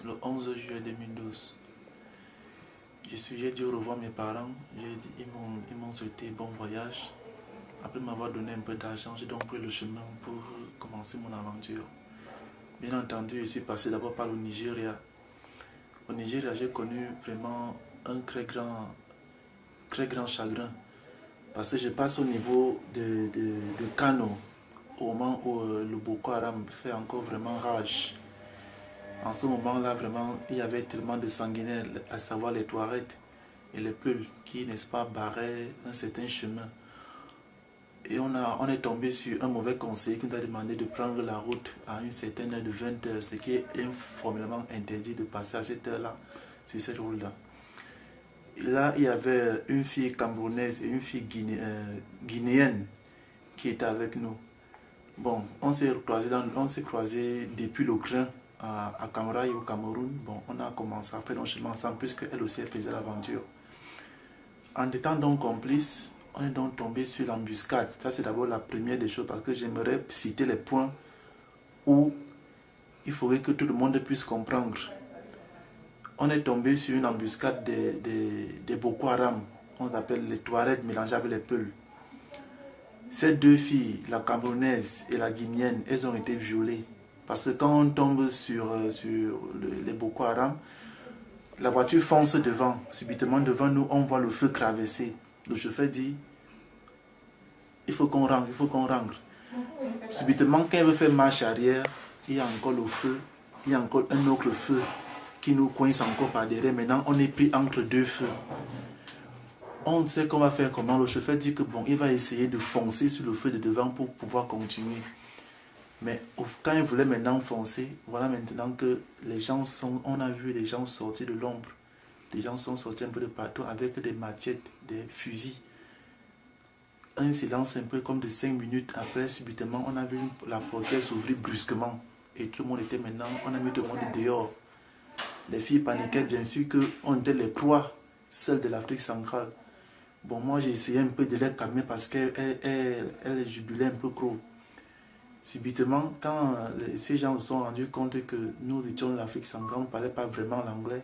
le 11 juillet 2012. J'ai dû revoir mes parents, ils m'ont souhaité bon voyage. Après m'avoir donné un peu d'argent, j'ai donc pris le chemin pour commencer mon aventure. Bien entendu, je suis passé d'abord par le Nigeria. Au Nigeria, j'ai connu vraiment un très grand chagrin. Parce que je passe au niveau de Kano, au moment où le Boko Haram fait encore vraiment rage. En ce moment-là, vraiment, il y avait tellement de sanguinaires, à savoir les Touaregs et les Peuls, qui, n'est-ce pas, barraient un certain chemin. Et on est tombé sur un mauvais conseiller qui nous a demandé de prendre la route à une certaine heure de 20 h, ce qui est informellement interdit de passer à cette heure-là, sur cette route-là. Là, il y avait une fille camerounaise et une fille guinéenne qui étaient avec nous. Bon, on s'est croisés depuis le train à Camaraï au Cameroun. Bon, on a commencé à faire nos chemins ensemble puisqu'elle aussi faisait l'aventure. En étant donc complices, on est donc tombé sur l'embuscade. Ça, c'est d'abord la première des choses parce que j'aimerais citer les points où il faudrait que tout le monde puisse comprendre. On est tombé sur une embuscade des Boko Haram. On appelle les Touaregs mélangés avec les Peuls. Ces deux filles, la camerounaise et la guinéenne, elles ont été violées. Parce que quand on tombe sur les Boko Haram, la voiture fonce devant. Subitement devant nous, on voit le feu traverser. Le chauffeur dit, il faut qu'on rentre, il faut qu'on rentre. Subitement, quand il veut faire marche arrière, il y a encore le feu, il y a encore un autre feu qui nous coince encore par derrière. Maintenant, on est pris entre deux feux. On ne sait qu'on va faire comment. Le chauffeur dit que bon, il va essayer de foncer sur le feu de devant pour pouvoir continuer. Mais quand il voulait maintenant foncer, voilà maintenant que les gens on a vu les gens sortir de l'ombre. Les gens sont sortis un peu de partout avec des machettes, des fusils. Un silence un peu comme de 5 minutes après, subitement, on a vu la portière s'ouvrir brusquement. Et tout le monde était maintenant, on a mis tout le monde dehors. Les filles paniquaient bien sûr qu'on était les trois seuls de l'Afrique centrale. Bon, moi j'ai essayé un peu de les calmer parce qu'elle jubilait un peu gros. Subitement, quand ces gens se sont rendus compte que nous étions de l'Afrique centrale, on ne parlait pas vraiment l'anglais,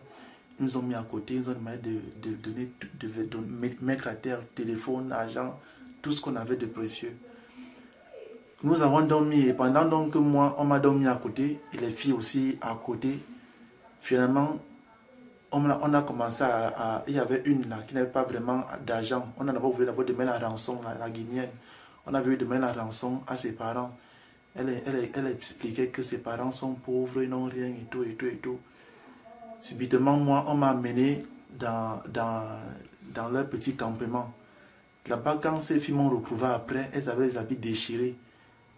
ils nous ont mis à côté, ils nous ont demandé de mettre à terre téléphone, argent, tout ce qu'on avait de précieux. Nous avons dormi et pendant donc moi, on m'a dormi à côté et les filles aussi à côté. Finalement, on a commencé il y avait une là qui n'avait pas vraiment d'argent. On a d'abord voulu demander la rançon, la guinéenne. On a voulu demander la rançon à ses parents. Elle expliquait que ses parents sont pauvres, ils n'ont rien et tout, et tout, et tout. Subitement, moi, on m'a amené dans leur petit campement. Là-bas, quand ces filles m'ont retrouvé après, elles avaient les habits déchirés.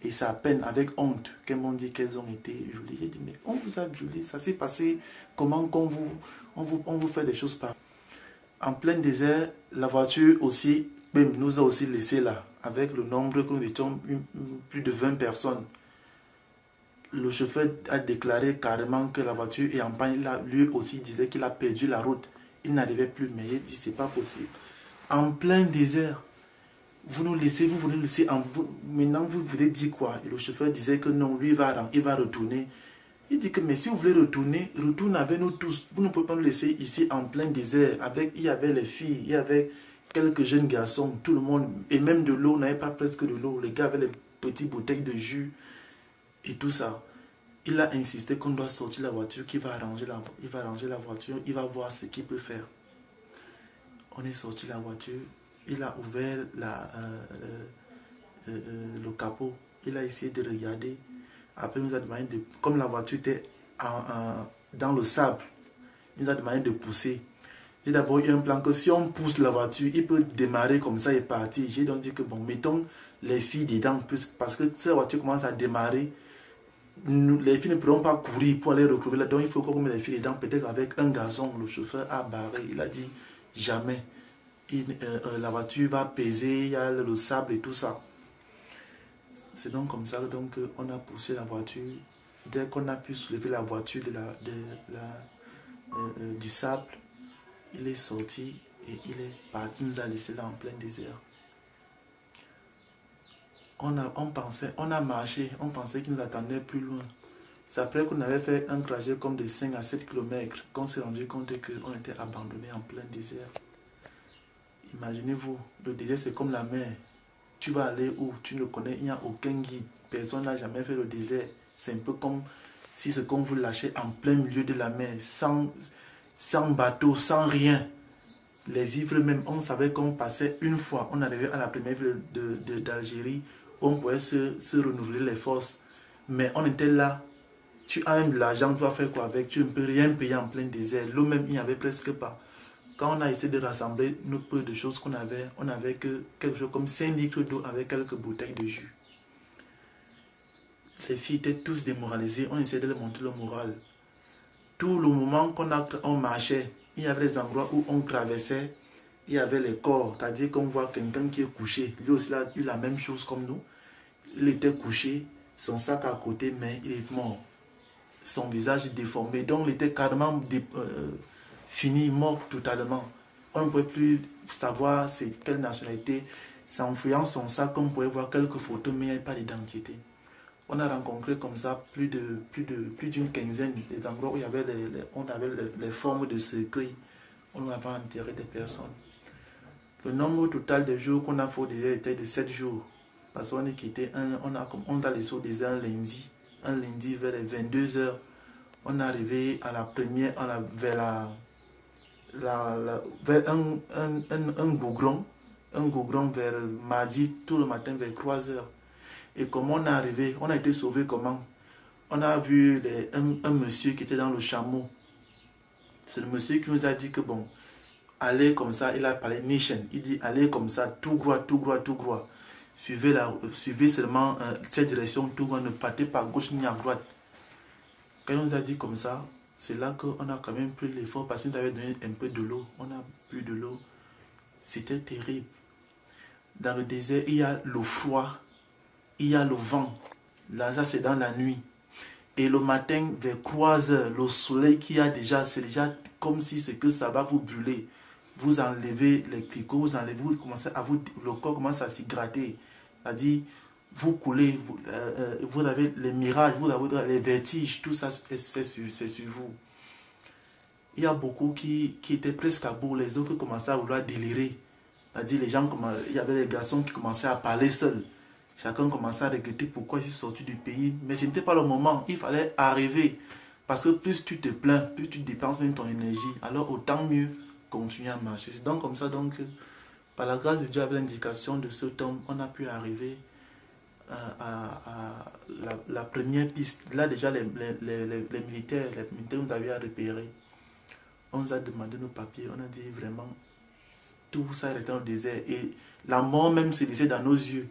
Et c'est à peine avec honte qu'elles m'ont dit qu'elles ont été violées. J'ai dit, mais on vous a violé, ça s'est passé comment qu'on on vous fait des choses par. En plein désert, la voiture aussi, nous a aussi laissé là, avec le nombre que nous étions, plus de 20 personnes. Le chauffeur a déclaré carrément que la voiture est en panne. Lui aussi disait qu'il a perdu la route. Il n'arrivait plus, mais il dit, c'est pas possible. En plein désert, vous nous laissez, maintenant vous voulez dire quoi? Et le chauffeur disait que non, lui il va retourner. Il dit que mais si vous voulez retourne avec nous tous. Vous ne pouvez pas nous laisser ici en plein désert. Il y avait les filles, il y avait quelques jeunes garçons, tout le monde, et même de l'eau, on n'avait pas presque de l'eau. Les gars avaient les petites bouteilles de jus et tout ça. Il a insisté qu'on doit sortir la voiture, qu'il va arranger la voiture, il va voir ce qu'il peut faire. On est sorti la voiture. Il a ouvert le capot. Il a essayé de regarder. Après, il nous a demandé comme la voiture était dans le sable, il nous a demandé de pousser. J'ai d'abord eu un plan que si on pousse la voiture, il peut démarrer comme ça et partir. J'ai donc dit que bon, mettons les filles dedans, parce que si la voiture commence à démarrer, les filles ne pourront pas courir pour aller retrouver là. Donc il faut qu'on mette les filles dedans. Peut-être avec un garçon, le chauffeur a barré. Il a dit jamais. La voiture va peser, il y a le sable et tout ça. C'est donc comme ça donc on a poussé la voiture. Dès qu'on a pu soulever la voiture du sable, il est sorti et il est parti, il nous a laissé là en plein désert. On a marché, on pensait qu'il nous attendait plus loin. C'est après qu'on avait fait un trajet comme de 5 à 7 km qu'on s'est rendu compte qu'on était abandonné en plein désert. Imaginez-vous, le désert c'est comme la mer. Tu vas aller où tu ne connais, il n'y a aucun guide. Personne n'a jamais fait le désert. C'est un peu comme si c'est qu'on vous lâchait en plein milieu de la mer, sans bateau, sans rien. Les vivres même, on savait qu'on passait une fois, on arrivait à la première ville d'Algérie, on pouvait se renouveler les forces. Mais on était là, tu as même de l'argent, tu vas faire quoi avec? Tu ne peux rien payer en plein désert. L'eau même, il n'y avait presque pas. Quand on a essayé de rassembler nos peu de choses qu'on avait, on n'avait que quelque chose comme 5 litres d'eau avec quelques bouteilles de jus. Les filles étaient tous démoralisées, on essayait de leur monter le moral. Tout le moment qu'on marchait, il y avait des endroits où on traversait, il y avait les corps, c'est-à-dire qu'on voit quelqu'un qui est couché. Lui aussi il a eu la même chose comme nous. Il était couché, son sac à côté, mais il est mort. Son visage déformé, donc il était carrément fini, mort totalement. On ne pouvait plus savoir c'est quelle nationalité. En fouillant son sac, on pouvait voir quelques photos, mais il n'y avait pas d'identité. On a rencontré comme ça plus d'une quinzaine d'endroits où il y avait on avait les formes de cercueil. On avait enterré des personnes. Le nombre total de jours qu'on a fait au désert était de 7 jours. Parce qu'on est quitté, on a laissé au désert un lundi vers les 22 h. On est arrivé à la première, vers un goudron vers mardi, tout le matin vers 3 h. Et comment on est arrivé, on a été sauvé comment? On a vu un monsieur qui était dans le chameau. C'est le monsieur qui nous a dit que bon, allez comme ça, il a parlé Nishan. Il dit allez comme ça, tout droit, tout droit, tout droit. Suivez seulement cette direction, tout droit, ne partez pas à gauche ni à droite. Quand il nous a dit comme ça, c'est là qu'on a quand même pris l'effort parce qu'il nous avait donné un peu de l'eau. On a bu de l'eau. C'était terrible. Dans le désert, il y a le froid, il y a le vent. Là, ça c'est dans la nuit. Et le matin, vers 3 h, le soleil qui a déjà, c'est déjà comme si c'est que ça va vous brûler. Vous enlevez les clicots, vous commencez à le corps commence à s'y gratter. C'est-à-dire, vous coulez, vous avez les mirages, vous avez les vertiges, tout ça, c'est sur vous. Il y a beaucoup qui étaient presque à bout, les autres commençaient à vouloir délirer. C'est-à-dire, il y avait les garçons qui commençaient à parler seuls. Chacun commençait à regretter pourquoi ils sont sortis du pays. Mais ce n'était pas le moment. Il fallait arriver. Parce que plus tu te plains, plus tu dépenses même ton énergie. Alors autant mieux continuer à marcher. C'est donc comme ça, par la grâce de Dieu, avec l'indication de cet homme, on a pu arriver à la première piste. Là déjà, les militaires nous avaient repérés. On nous a demandé nos papiers. On a dit vraiment, tout ça était dans le désert. Et la mort même se laissait dans nos yeux.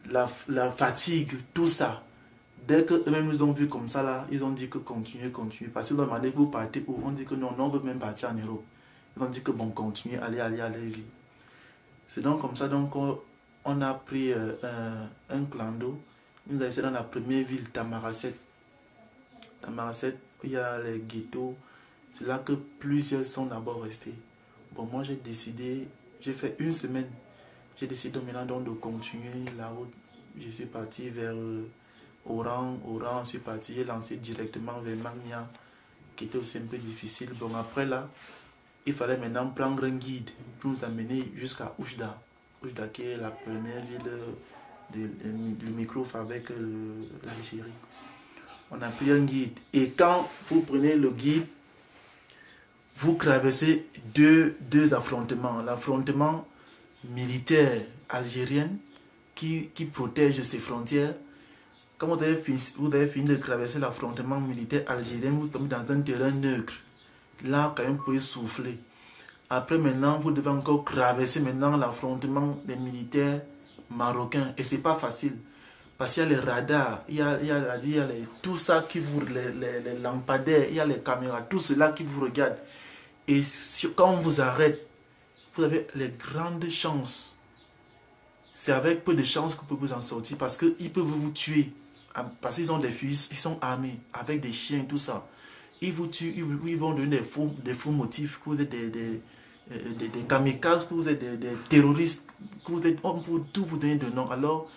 La fatigue, tout ça. Dès qu'eux-mêmes nous ont vu comme ça, là, ils ont dit que continuez. Parce qu'ils ont demandé que vous partez où? On dit que non, on veut même partir en Europe. Ils ont dit que bon, continuez, allez-y. C'est donc comme ça, on a pris un clando. Nous avons essayé dans la première ville, Tamaracet. Tamaracet, il y a les ghettos. C'est là que plusieurs sont d'abord restés. Bon, moi j'ai décidé, j'ai fait une semaine. J'ai décidé maintenant de continuer la route. Je suis parti vers Oran, je suis parti, j'ai lancé directement vers Magna, qui était aussi un peu difficile. Bon, après là, il fallait maintenant prendre un guide pour nous amener jusqu'à Oujda. Oujda qui est la première ville limitrophe avec l'Algérie. On a pris un guide. Et quand vous prenez le guide, vous traversez deux affrontements. L'affrontement militaire algérienne qui protège ses frontières. Quand vous avez fini de traverser l'affrontement militaire algérien, vous tombez dans un terrain neutre. Là, quand même, vous pouvez souffler. Après, maintenant, vous devez encore traverser maintenant l'affrontement des militaires marocains. Et c'est pas facile. Parce qu'il y a les radars, il y a tout ça qui vous... Les lampadaires, il y a les caméras, tout cela qui vous regarde. Et quand on vous arrête, vous avez les grandes chances. C'est avec peu de chances que vous pouvez vous en sortir parce qu'ils peuvent vous tuer. Parce qu'ils ont des fusils, ils sont armés avec des chiens et tout ça. Ils vous tuent, ils vont donner des faux motifs, que vous êtes des kamikazes, que vous êtes des terroristes, que vous êtes, on peut tout vous donner de nom. Alors,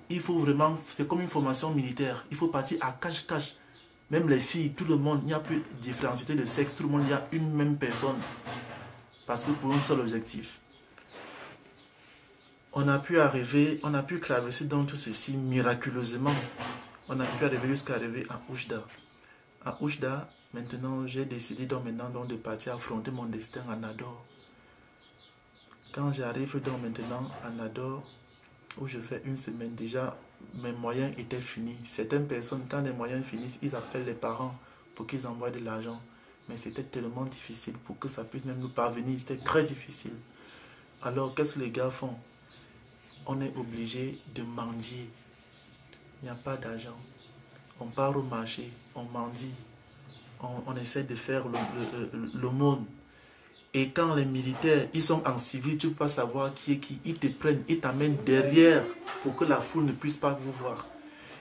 il faut vraiment, c'est comme une formation militaire. Il faut partir à cache-cache. Même les filles, tout le monde, il n'y a plus de différenciation de sexe, tout le monde, il y a une même personne. Parce que pour un seul objectif. On a pu arriver, on a pu traverser dans tout ceci miraculeusement. On a pu arriver jusqu'à arriver à Oujda. À Oujda, maintenant, j'ai décidé donc de partir affronter mon destin à Nador. Quand j'arrive donc maintenant à Nador, où je fais une semaine, déjà, mes moyens étaient finis. Certaines personnes, quand les moyens finissent, ils appellent les parents pour qu'ils envoient de l'argent. Mais c'était tellement difficile pour que ça puisse même nous parvenir. C'était très difficile. Alors, qu'est-ce que les gars font? On est obligé de mendier. Il n'y a pas d'argent. On part au marché, on mendie. On essaie de faire l'aumône. Et quand les militaires, ils sont en civil, tu ne peux pas savoir qui est qui. Ils te prennent, ils t'amènent derrière pour que la foule ne puisse pas vous voir.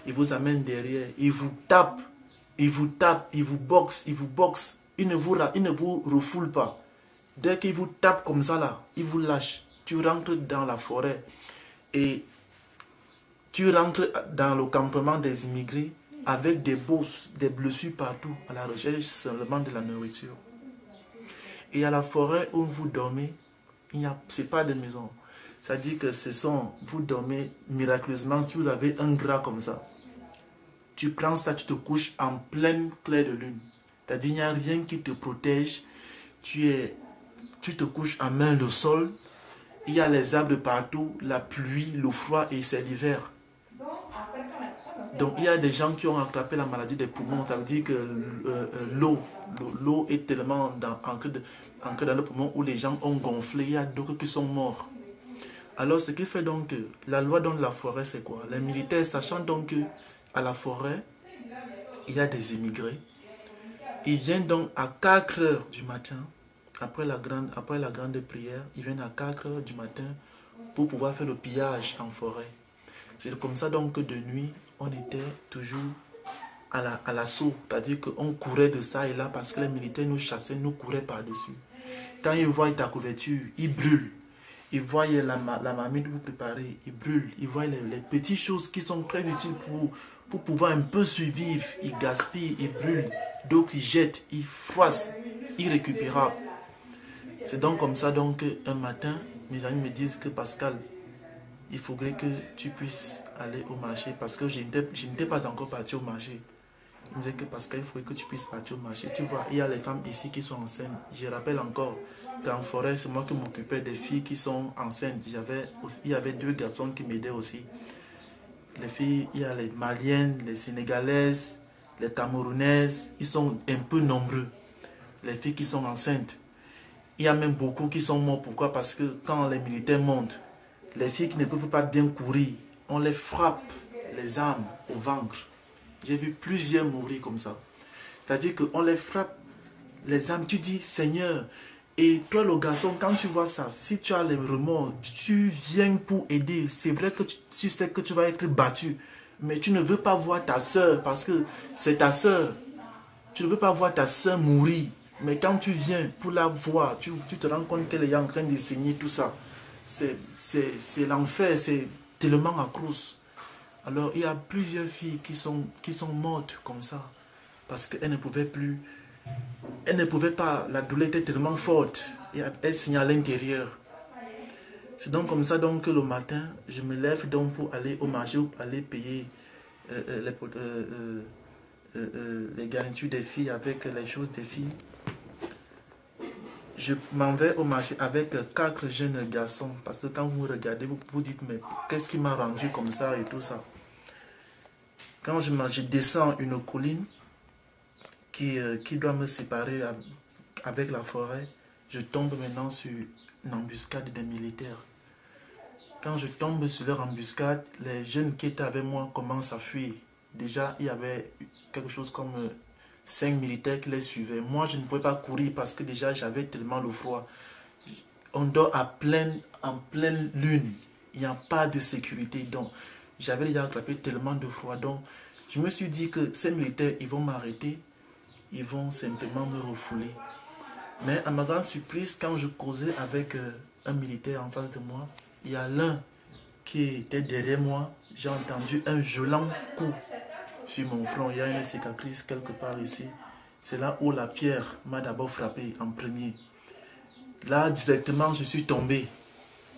Ils vous amènent derrière, ils vous tapent, ils vous tapent, ils vous boxent, ils vous boxent. Ils ne vous refoulent pas. Dès qu'ils vous tapent comme ça là, ils vous lâchent. Tu rentres dans la forêt et tu rentres dans le campement des immigrés avec des bosses, des blessures partout à la recherche seulement de la nourriture. Et à la forêt où vous dormez, ce n'est pas des maisons. C'est-à-dire que vous dormez miraculeusement si vous avez un gras comme ça. Tu prends ça, tu te couches en pleine clair de lune. C'est-à-dire qu'il n'y a rien qui te protège. Tu te couches à main le sol. Il y a les arbres partout, la pluie, le froid et c'est l'hiver. Donc il y a des gens qui ont attrapé la maladie des poumons. Ça veut dire que l'eau est tellement ancrée dans le poumon où les gens ont gonflé. Il y a d'autres qui sont morts. Alors ce qui fait donc que la loi dans la forêt, c'est quoi? Les militaires, sachant donc qu'à la forêt, il y a des immigrés. Ils viennent donc à 4 heures du matin, après la grande prière, ils viennent à 4 heures du matin pour pouvoir faire le pillage en forêt. C'est comme ça donc que de nuit, on était toujours à l'assaut. C'est-à-dire qu'on courait de ça et là parce que les militaires nous chassaient, nous couraient par-dessus. Quand ils voient ta couverture, ils brûlent. Ils voient la marmite que vous préparez, ils brûlent. Ils voient les petites choses qui sont très utiles pour pouvoir un peu survivre. Ils gaspillent, ils brûlent. D'autres, ils jettent, ils froissent, irrécupérables. C'est donc comme ça donc un matin, mes amis me disent que Pascal, il faudrait que tu puisses aller au marché parce que je n'étais pas encore parti au marché. Il me disait que Pascal, il faudrait que tu puisses partir au marché. Tu vois, il y a les femmes ici qui sont enceintes. Je rappelle encore qu'en forêt, c'est moi qui m'occupais des filles qui sont enceintes. Il y avait 2 garçons qui m'aidaient aussi. Les filles, il y a les Maliennes, les Sénégalaises, les Camerounaises. Ils sont un peu nombreux. Les filles qui sont enceintes. Il y a même beaucoup qui sont morts. Pourquoi? Parce que quand les militaires montent, les filles qui ne peuvent pas bien courir, on les frappe les armes au ventre. J'ai vu plusieurs mourir comme ça. C'est-à-dire qu'on les frappe les armes. Tu dis, Seigneur, et toi le garçon, quand tu vois ça, si tu as les remords, tu viens pour aider. C'est vrai que tu sais que tu vas être battu, mais tu ne veux pas voir ta soeur parce que c'est ta soeur. Tu ne veux pas voir ta soeur mourir. Mais quand tu viens pour la voir, tu te rends compte qu'elle est en train de saigner tout ça. C'est l'enfer, c'est tellement atroce. Alors il y a plusieurs filles qui sont mortes comme ça. Parce qu'elles ne pouvaient plus. Elles ne pouvaient pas. La douleur était tellement forte. Et elles saignaient à l'intérieur. C'est donc comme ça donc, que le matin, je me lève donc pour aller au marché, pour aller payer les garnitures des filles avec les choses des filles. Je m'en vais au marché avec 4 jeunes garçons. Parce que quand vous me regardez, vous vous dites, mais qu'est-ce qui m'a rendu comme ça et tout ça. Quand je descends une colline qui doit me séparer avec la forêt, je tombe maintenant sur une embuscade des militaires. Quand je tombe sur leur embuscade, les jeunes qui étaient avec moi commencent à fuir. Déjà, il y avait quelque chose comme 5 militaires qui les suivaient. Moi, je ne pouvais pas courir parce que déjà, j'avais tellement le froid. On dort en pleine lune. Il n'y a pas de sécurité. Donc, j'avais déjà attrapé tellement de froid. Donc, je me suis dit que ces militaires, ils vont m'arrêter. Ils vont simplement me refouler. Mais à ma grande surprise, quand je causais avec un militaire en face de moi, il y a l'un qui était derrière moi. J'ai entendu un violent coup. sur mon front. Il y a une cicatrice quelque part ici. C'est là où la pierre m'a d'abord frappé en premier. Là, directement, je suis tombé.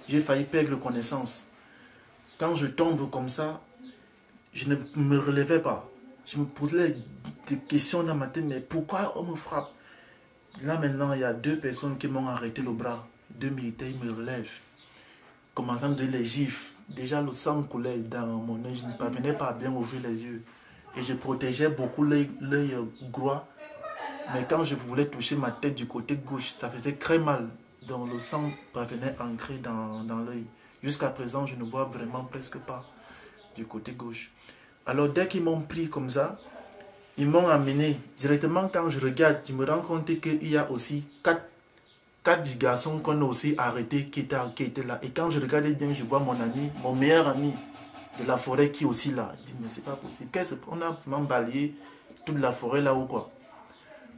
J'ai failli perdre connaissance. Quand je tombe comme ça, je ne me relevais pas. Je me posais des questions dans ma tête, mais pourquoi on me frappe? Là maintenant, il y a 2 personnes qui m'ont arrêté le bras. 2 militaires, ils me relèvent. Commençant de les gifles. Déjà, le sang coulait dans mon œil. Je ne parvenais pas à bien ouvrir les yeux. Et je protégeais beaucoup l'œil droit. Mais quand je voulais toucher ma tête du côté gauche, ça faisait très mal. Donc le sang parvenait à ancrer dans l'œil. Jusqu'à présent, je ne vois vraiment presque pas du côté gauche. Alors dès qu'ils m'ont pris comme ça, ils m'ont amené. Directement quand je regarde, je me rends compte qu'il y a aussi 4 garçons qu'on a aussi arrêtés qui étaient là. Et quand je regardais bien, je vois mon ami, mon meilleur ami de la forêt qui est aussi là. Je dis mais c'est pas possible. On a vraiment balayé toute la forêt là ou quoi?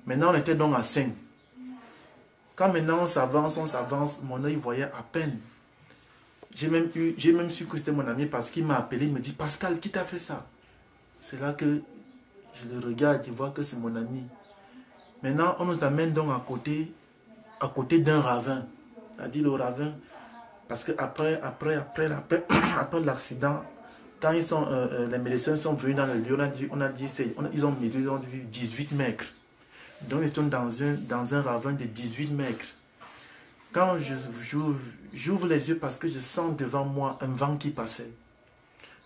Maintenant, on était donc à 5. Quand maintenant on s'avance, mon œil voyait à peine. J'ai même su que c'était mon ami parce qu'il m'a appelé, il me dit Pascal, qui t'a fait ça? C'est là que je le regarde, je vois que c'est mon ami. Maintenant, on nous amène donc à côté d'un ravin. C'est-à-dire le ravin, parce que après l'accident, quand les médecins sont venus dans le lieu, ils ont vu 18 mètres. Donc, ils sont dans un ravin de 18 mètres. Quand j'ouvre les yeux parce que je sens devant moi un vent qui passait.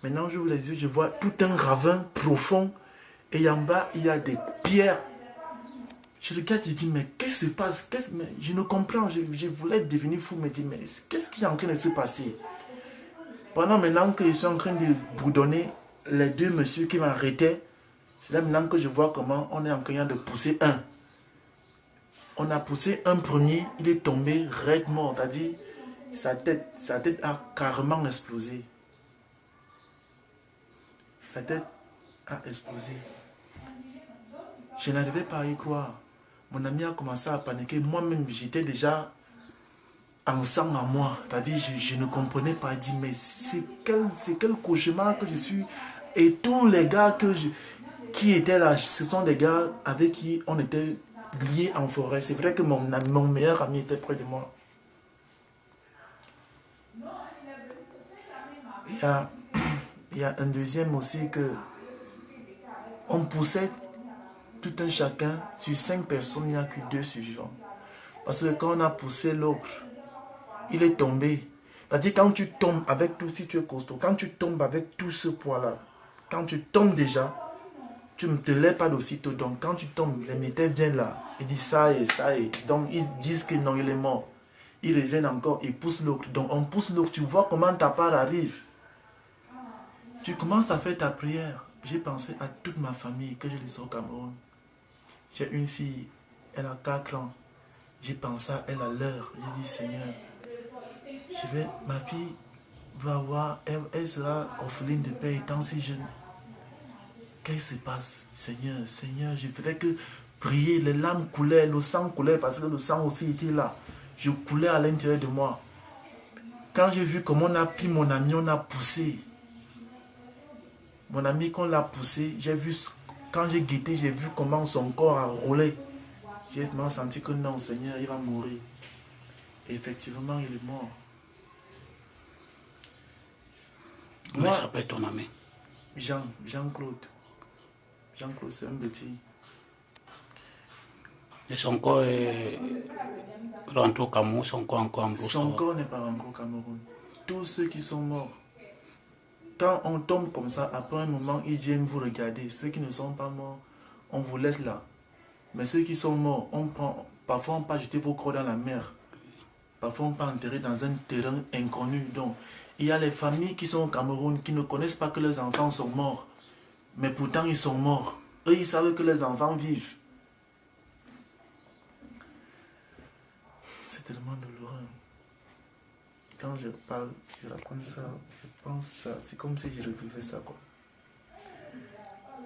Maintenant, j'ouvre les yeux, je vois tout un ravin profond. Et en bas, il y a des pierres. Je regarde, je dis, mais qu'est-ce qui se passe? Je ne comprends. Je voulais devenir fou, me dire, mais qu'est-ce qui est en train de se passer? Pendant maintenant que je suis en train de boudonner, les 2 messieurs qui m'arrêtaient, c'est là maintenant que je vois comment on est en train de pousser un. On a poussé un premier, il est tombé raide mort, c'est-à-dire sa tête a carrément explosé. Sa tête a explosé. Je n'arrivais pas à y croire. Mon ami a commencé à paniquer. Moi-même, j'étais déjà en sang en moi. C'est-à-dire, je ne comprenais pas. Je dis, mais c'est quel cauchemar que je suis. Et tous les gars qui étaient là, ce sont des gars avec qui on était liés en forêt. C'est vrai que mon meilleur ami était près de moi. Il y a un deuxième aussi que on poussait tout un chacun. Sur 5 personnes, il n'y a que 2 survivants. Parce que quand on a poussé l'autre, il est tombé. C'est-à-dire quand tu tombes avec tout, si tu es costaud, quand tu tombes avec tout ce poids-là, quand tu tombes déjà, tu ne te lèves pas d'aussitôt. Donc quand tu tombes, les militaires viennent là, ils disent ça et ça et. Donc ils disent que non, il est mort. Ils reviennent encore, ils poussent l'autre. Donc on pousse l'autre, tu vois comment ta part arrive. Tu commences à faire ta prière. J'ai pensé à toute ma famille que je laisse au Cameroun. J'ai une fille, elle a 4 ans. J'ai pensé à elle à l'heure. J'ai dit, Seigneur, ma fille va avoir, elle sera orpheline de père étant si jeune. Qu'est-ce qui se passe? Seigneur, je faisais que prier, les larmes coulaient, le sang coulait parce que le sang aussi était là. Je coulais à l'intérieur de moi. Quand j'ai vu comment on a pris mon ami, on a poussé. Mon ami, quand on l'a poussé, quand j'ai guetté, j'ai vu comment son corps a roulé. J'ai senti que non, Seigneur, il va mourir. Et effectivement, il est mort. Comment s'appelle ton ami? Jean-Claude. Jean-Claude, c'est un petit. Et son corps est rentré au Cameroun, son corps encore en Brossard? Son corps n'est pas rentré au Cameroun. Tous ceux qui sont morts, quand on tombe comme ça, après un moment, ils viennent vous regarder. Ceux qui ne sont pas morts, on vous laisse là. Mais ceux qui sont morts, parfois on peut jeter vos corps dans la mer. Parfois on peut enterrer dans un terrain inconnu. Donc, il y a les familles qui sont au Cameroun qui ne connaissent pas que leurs enfants sont morts. Mais pourtant ils sont morts. Eux, ils savent que les enfants vivent. C'est tellement douloureux. Quand je parle, je raconte ça, je pense ça. C'est comme si je revivais ça, quoi.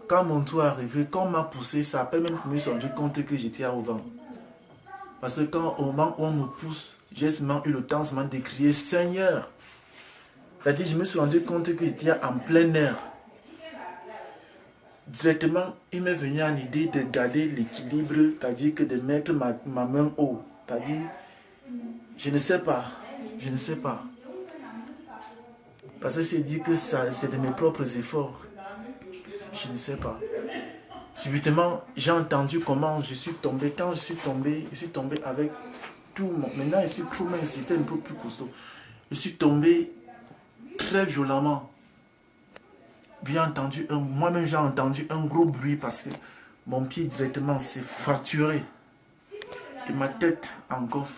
Quand mon tour est arrivé, quand on m'a poussé, ça a même que je me suis rendu compte que j'étais au vent. Parce que au moment où on me pousse, j'ai seulement eu le temps de crier Seigneur. C'est-à-dire, je me suis rendu compte que j'étais en plein air. directement, il m'est venu en idée de garder l'équilibre, c'est-à-dire que de mettre ma main haut. C'est-à-dire, je ne sais pas. Parce que c'est dit que c'est de mes propres efforts. Je ne sais pas. Subitement, j'ai entendu comment je suis tombé. Quand je suis tombé avec tout mon... Maintenant, je suis crewman, c'était un peu plus costaud. Je suis tombé très violemment. Moi-même, j'ai entendu un gros bruit parce que mon pied directement s'est fracturé. Et ma tête encore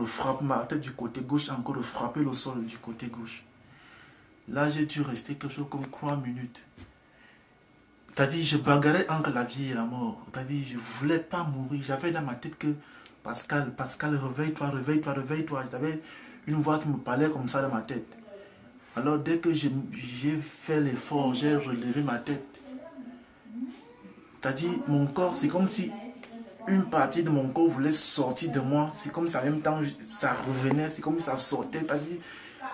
frappe, ma tête du côté gauche a encore frappé le sol du côté gauche. Là, j'ai dû rester quelque chose comme 3 minutes. C'est-à-dire, je bagarrais entre la vie et la mort. C'est-à-dire, je ne voulais pas mourir. J'avais dans ma tête que Pascal, réveille-toi. J'avais une voix qui me parlait comme ça dans ma tête. Alors, dès que j'ai fait l'effort, j'ai relevé ma tête. C'est-à-dire, mon corps, c'est comme si une partie de mon corps voulait sortir de moi. C'est comme si en même temps, ça revenait. C'est comme si ça sortait. C'est-à-dire,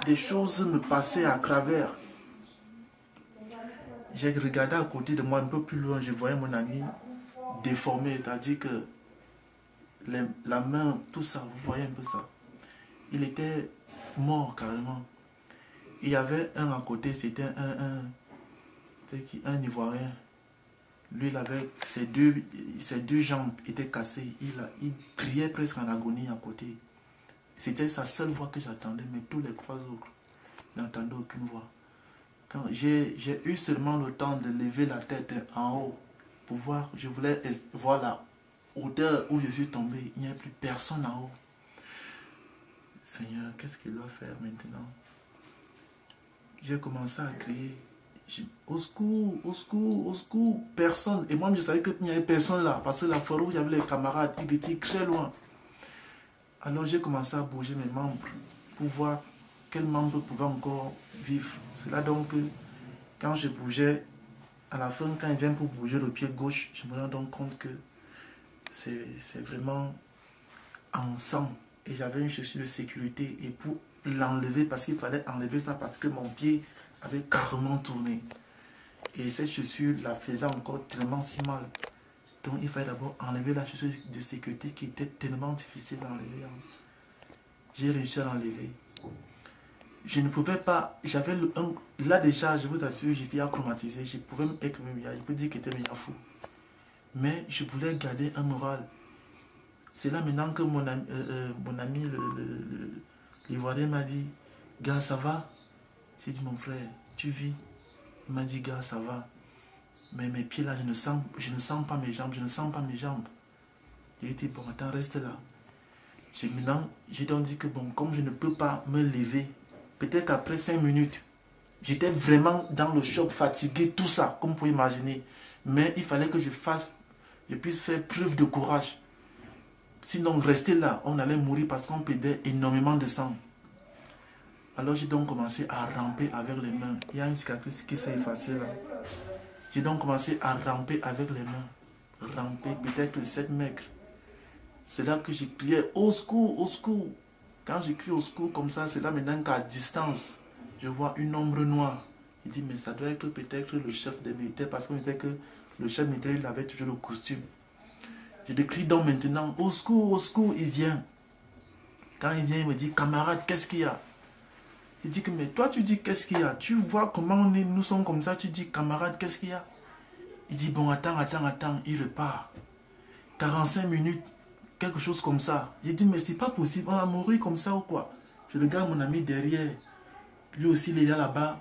des choses me passaient à travers. J'ai regardé à côté de moi, un peu plus loin, je voyais mon ami déformé, c'est-à-dire que la main, tout ça, vous voyez un peu ça. Il était mort carrément. Il y avait un à côté, c'était un Ivoirien. Lui, il avait ses deux jambes étaient cassées. Il criait presque en agonie à côté. C'était sa seule voix que j'entendais, mais tous les 3 autres n'entendaient aucune voix. Quand j'ai eu seulement le temps de lever la tête en haut pour voir, je voulais voir la hauteur où je suis tombé. Il n'y a plus personne en haut. Seigneur, qu'est-ce qu'il doit faire maintenant? J'ai commencé à crier. Au secours, au secours, au secours. Personne. Et moi, je savais qu'il n'y avait personne là. Parce que la forêt où j'avais les camarades, ils étaient très loin. Alors j'ai commencé à bouger mes membres pour voir quels membres pouvaient encore vivre. C'est là donc que quand je bougeais, à la fin, quand il vient pour bouger le pied gauche, je me rends donc compte que c'est vraiment en sang. Et j'avais une chaussure de sécurité. Et pour l'enlever, parce qu'il fallait enlever ça, parce que mon pied avait carrément tourné. Et cette chaussure la faisait encore tellement si mal. Donc il fallait d'abord enlever la chaussure de sécurité qui était tellement difficile à enlever. J'ai réussi à l'enlever. Je ne pouvais pas, là déjà, je vous assure, j'étais acclimatisé, je pouvais être Mimia, il peut dire qu'il était Mimia fou. Mais je voulais garder un moral. C'est là maintenant que mon ami l'Ivoirien m'a dit, gars, ça va? J'ai dit, mon frère, tu vis? Il m'a dit, gars, ça va. Mais mes pieds là, je ne sens pas mes jambes, J'ai dit, bon, attends, reste là. Maintenant, j'ai donc dit que bon, comme je ne peux pas me lever, peut-être qu'après 5 minutes, j'étais vraiment dans le choc, fatigué, tout ça, comme vous pouvez imaginer. Mais il fallait que je puisse faire preuve de courage. Sinon, rester là, on allait mourir parce qu'on perdait énormément de sang. Alors j'ai donc commencé à ramper avec les mains. Il y a une cicatrice qui s'est effacée là. J'ai donc commencé à ramper avec les mains. Ramper, peut-être 7 mètres. C'est là que j'ai crié au secours, au secours. Quand je crie au secours comme ça, c'est là maintenant qu'à distance, je vois une ombre noire. Il dit, mais ça doit être peut-être le chef des militaires, parce qu'on disait que le chef militaire, il avait toujours le costume. Je le crie donc maintenant, au secours, il vient. Quand il vient, il me dit, camarade, qu'est-ce qu'il y a? Il dit que, mais toi, tu dis, qu'est-ce qu'il y a? Tu vois comment nous sommes comme ça, tu dis, camarade, qu'est-ce qu'il y a? Il dit, bon, attends, il repart. 45 minutes, quelque chose comme ça. J'ai dit, mais c'est pas possible, on va mourir comme ça ou quoi? Je regarde mon ami derrière. Lui aussi, il est là-bas.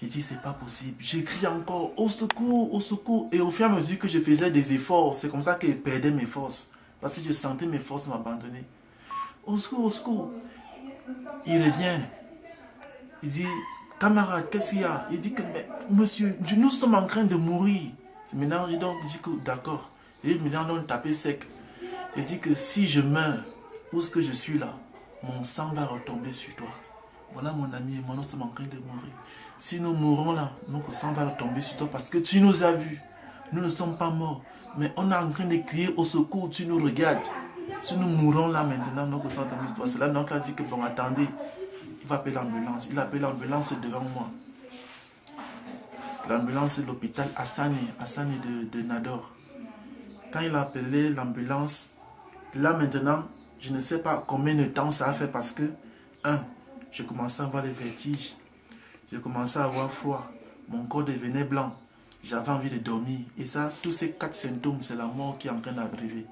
J'ai dit, c'est pas possible. J'écris encore, au secours, au secours. Et au fur et à mesure que je faisais des efforts, c'est comme ça que je perdais mes forces. Parce que je sentais mes forces m'abandonner. Au secours, au secours. Il revient. Il dit, camarade, qu'est-ce qu'il y a? Il dit que, mais, monsieur, nous sommes en train de mourir. Maintenant, j'ai donc dit que, d'accord. Et maintenant, on tapait sec. J'ai dit que si je meurs, où est-ce que je suis là, mon sang va retomber sur toi. Voilà mon ami et moi, nous sommes en train de mourir. Si nous mourons là, notre sang va retomber sur toi parce que tu nous as vus. Nous ne sommes pas morts. Mais on est en train de crier au secours, tu nous regardes. Si nous mourons là maintenant, notre sang tombe sur toi. C'est là donc a dit que bon, attendez, il va appeler l'ambulance. Il appelle l'ambulance devant moi. l'ambulance de l'hôpital Hassani de Nador. Quand il a appelé l'ambulance, là maintenant, je ne sais pas combien de temps ça a fait parce que, je commençais à avoir les vertiges, je commençais à avoir froid, mon corps devenait blanc, j'avais envie de dormir. Et ça, tous ces 4 symptômes, c'est la mort qui est en train d'arriver.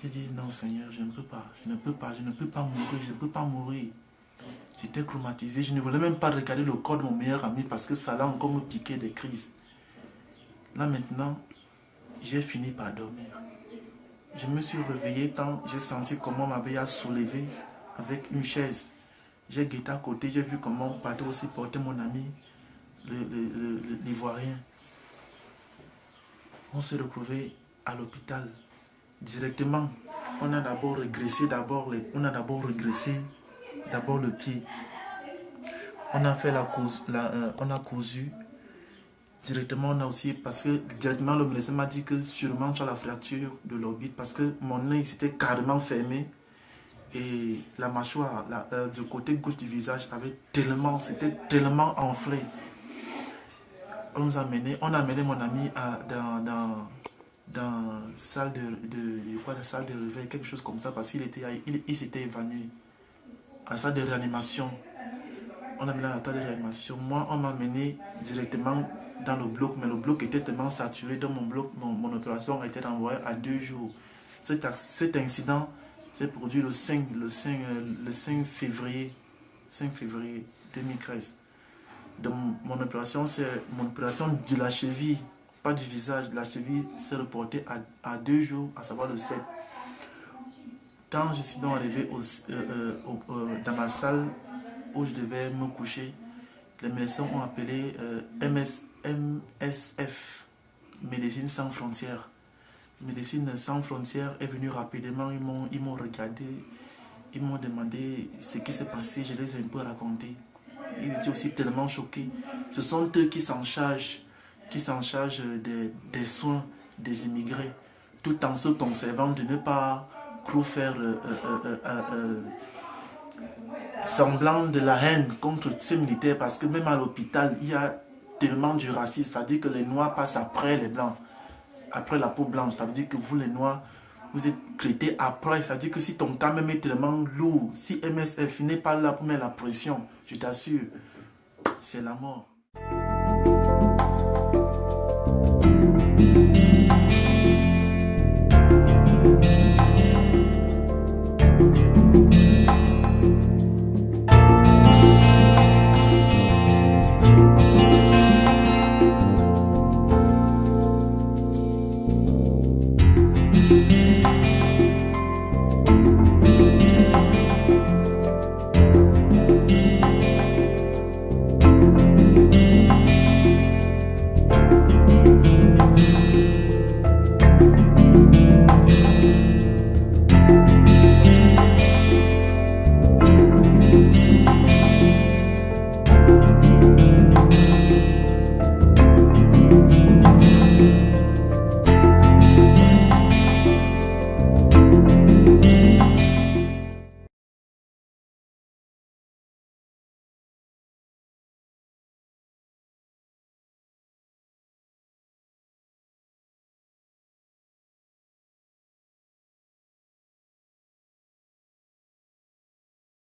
J'ai dit, non Seigneur, je ne peux pas mourir. J'étais traumatisé, je ne voulais même pas regarder le corps de mon meilleur ami parce que ça allait encore me piquer des crises. Là maintenant, j'ai fini par dormir. Je me suis réveillé quand j'ai senti comment on m'avait soulevé avec une chaise. J'ai guetté à côté, j'ai vu comment on partait aussi porter mon ami, l'Ivoirien. On s'est retrouvé à l'hôpital. Directement, on a d'abord régressé le pied. On a fait on a cousu. Directement, on a aussi, parce que directement le médecin m'a dit que sûrement tu as la fracture de l'orbite parce que mon nez s'était carrément fermé et la mâchoire, du côté gauche du visage c'était tellement enflé. On a amené mon ami dans salle la salle de réveil, quelque chose comme ça, parce qu'il s'était évanoui. À la salle de réanimation. On a amené à la salle de réanimation. Moi, on m'a amené directement dans le bloc, mais le bloc était tellement saturé, donc mon opération a été renvoyée à 2 jours. Cet incident s'est produit le 5 février 2013. Donc, mon opération de la cheville, pas du visage, de la cheville s'est reportée à 2 jours, à savoir le 7. Quand je suis donc arrivé dans ma salle où je devais me coucher, les médecins ont appelé MSF, Médecine sans frontières. Médecine sans frontières est venue rapidement, ils m'ont regardé, ils m'ont demandé ce qui s'est passé, je les ai un peu raconté. Ils étaient aussi tellement choqués. Ce sont eux qui s'en chargent des soins des immigrés, tout en se conservant de ne pas trop faire semblant de la haine contre ces militaires, parce que même à l'hôpital, il y a tellement du racisme. C'est-à-dire que les Noirs passent après les Blancs, après la peau blanche. Ça veut dire que vous, les Noirs, vous êtes traités après. C'est-à-dire que si ton cas même est tellement lourd, si MSF n'est pas là pour mettre la pression, je t'assure, c'est la mort.